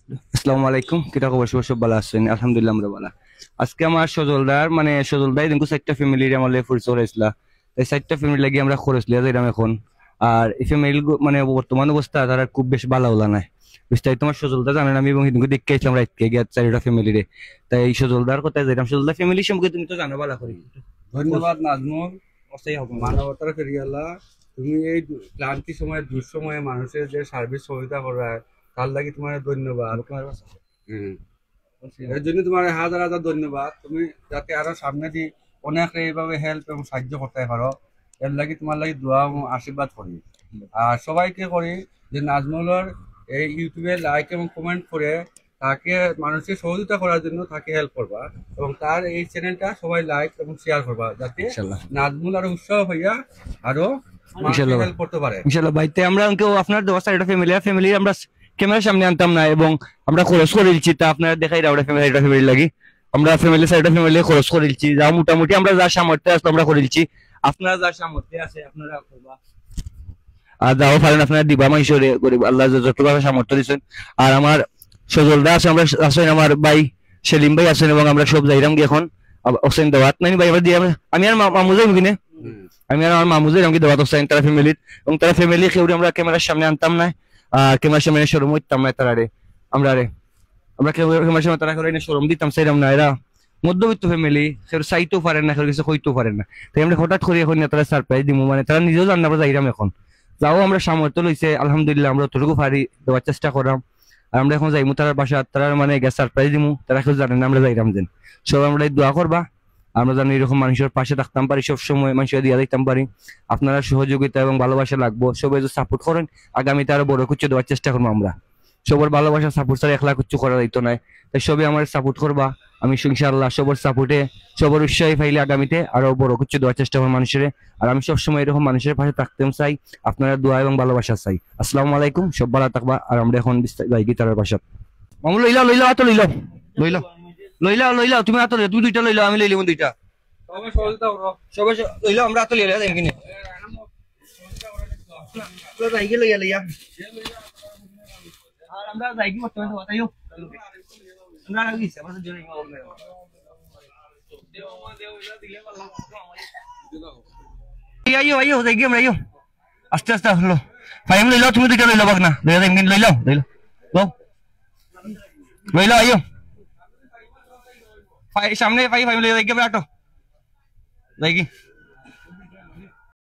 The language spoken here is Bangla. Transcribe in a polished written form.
আসসালামু আলাইকুম, কিটা খবর? সব ভালো আছেন? আলহামদুলিল্লাহ, আমরা ভালো। আজকে আমার সজলদার মানে সজলদাই দিনকু চারটা ফ্যামিলির আমাদের পরিচয় হয়েছিল। এই চারটা ফ্যামিলি লাগি আমরা খরচ লিয়া যাইলাম এখন। আর এই ফ্যামিলি মানে বর্তমান অবস্থা তারা খুব বেশ ভালো হলা নাই। বিস্তারিত তোমার সজলদা জানেন, আমি এবং হিন্দু দেখে আসলাম রাইতকে গিয়ে চারিটা ফ্যামিলিরে। তাই এই সজলদার কথা যাইলাম। সজলদার ফ্যামিলি সম্পর্কে তুমি তো জানো ভালো করে। ধন্যবাদ নাজমুল। অবশ্যই হবে মানবতার ফেরিয়ালা, তুমি এই ক্লান্তি সময়ে দুঃসময়ে মানুষের যে সার্ভিস সহযোগিতা করা, তার লাগি তোমার ধন্যবাদ। হুম। এর জন্য তোমার হাজার হাজার ধন্যবাদ। তুমি যাতে আরো সামনে দিয়ে অনেক এইভাবে হেল্প এবং সাহায্য করতে পারো, এর লাগি তোমার লাগি দোয়া এবং আশীর্বাদ করি। আর সবাইকে করি যে নাজমুলের এই ইউটিউবে লাইক এবং কমেন্ট করে তাকে মানুষের সহযোগিতা করার জন্য তাকে হেল্প করবা, এবং তার এই চ্যানেলটা সবাই লাইক এবং শেয়ার করবা, যাতে ইনশাআল্লাহ। নাজমুল আরো উৎসাহ হইয়া আরো ইনশাআল্লাহ হেল্প করতে পারে। ইনশাআল্লাহ ভাইতে আমরা কেউ আপনার দোয়া চারিটা ফ্যামিলি আমরা ক্যামেরার সামনে আনতাম না, এবং আমরা খরচ করেছি তা আপনারা দেখাই রাউডা ফ্যামিলি লাগি আমরা চারিটা ফ্যামিলি খরচ করেছি, যা মোটামুটি আমরা যা সামর্থ্য আসলো আমরা করেছি। আপনারা যা সামর্থ্য আছে আপনারা করবা, আর যাও পারেন আপনারা দিবা মাইশরে গরিব আল্লাহ যতটুকু সামর্থ্য দিচ্ছেন। আর আমার সজলদা আছে, আমরা আছেন আমার ভাই সেলিম ভাই আছেন, এবং আমরা সব যাইরাম গিয়ে এখন হোসেন দাওয়াত নাই ভাই আমরা দিয়ে আমি আর মামু যাই কিনে আমি আর আমার মামুজের আমাকে দেওয়া হোসেন তারা ফ্যামিলির, এবং তারা ফ্যামিলি কেউ আমরা ক্যামেরার সামনে আনতাম না, আর ক্যামেরার সামনে শোরুম হইতাম না তারা রে আমরা ক্যামেরার সামনে তারা করে শোরুম দিতাম চাইলাম না। এরা মধ্যবিত্ত ফ্যামিলি, কেউ চাইতেও পারেন না, কেউ কিছু কইতেও পারেন না। তাই আমরা হঠাৎ করে এখন তারা সারপ্রাইজ দিব, মানে তারা নিজেও জান না আমরা যাইরাম এখন। যাও আমরা সামর্থ্য লইছে আলহামদুলিল্লাহ, আমরা যতটুকু পারি দেওয়ার চেষ্টা করাম। আর আমরা এখন যাইমু তার বাসা, তারা মানে গ্যাস সারপ্রাইজ দিমু, তারা কেউ জানেন না আমরা যাইরাম যেন। সব আমরা দোয়া করবা, আমরা যেন এরকম মানুষের পাশে থাকতাম পারি, সবসময় মানুষের দিয়া দিতাম পারি। আপনারা সহযোগিতা এবং ভালোবাসা লাগবো, সবাই যদি সাপোর্ট করেন আগামীতে আরো বড় কিছু দেওয়ার চেষ্টা করবো আমরা। সবার ভালোবাসা সাপোর্ট ছাড়া একলা কিছু করা যাইতো না। তাই সবাই আমার সাপোর্ট করবা, আমি ইনশাআল্লাহ সবার সাপোর্টে সবার উৎসাহী পাইলে আগামীতে আরো বড় কিছু দেওয়ার চেষ্টা করবো মানুষের। আর আমি সবসময় এরকম মানুষের পাশে থাকতে চাই, আপনারা দোয়া এবং ভালোবাসা চাই। আসসালামু আলাইকুম, সব ভালো থাকবা। আর আমরা এখন যাই গিটারের বাসা। মামু লইলাও লইলাও হাতে লইলাও লইলাও লইলাও লইলাও, তুমি হাতে তুমি দুইটা লইলাও, আমি লইলাম দুইটা। সবাই সহযোগিতা করো। সবাই লইলাও, আমরা হাতে লইলাম কিনে যাইগে লইয়া লইয়া। আর আমরা যাইগে বর্তমানে কথাইও আমরা গেছি আমাদের জন্য আইও আইও যাইগে আমরা আইও আস্তে আস্তে হলো। ফাইম লইলাও, তুমি দুইটা লইলাও বাক না লইয়া যাই কিনে লইলাও লইলাও লইলাও আইও সামনে ফাইম লইয়া যাইগে আমরা আটো যাইগে।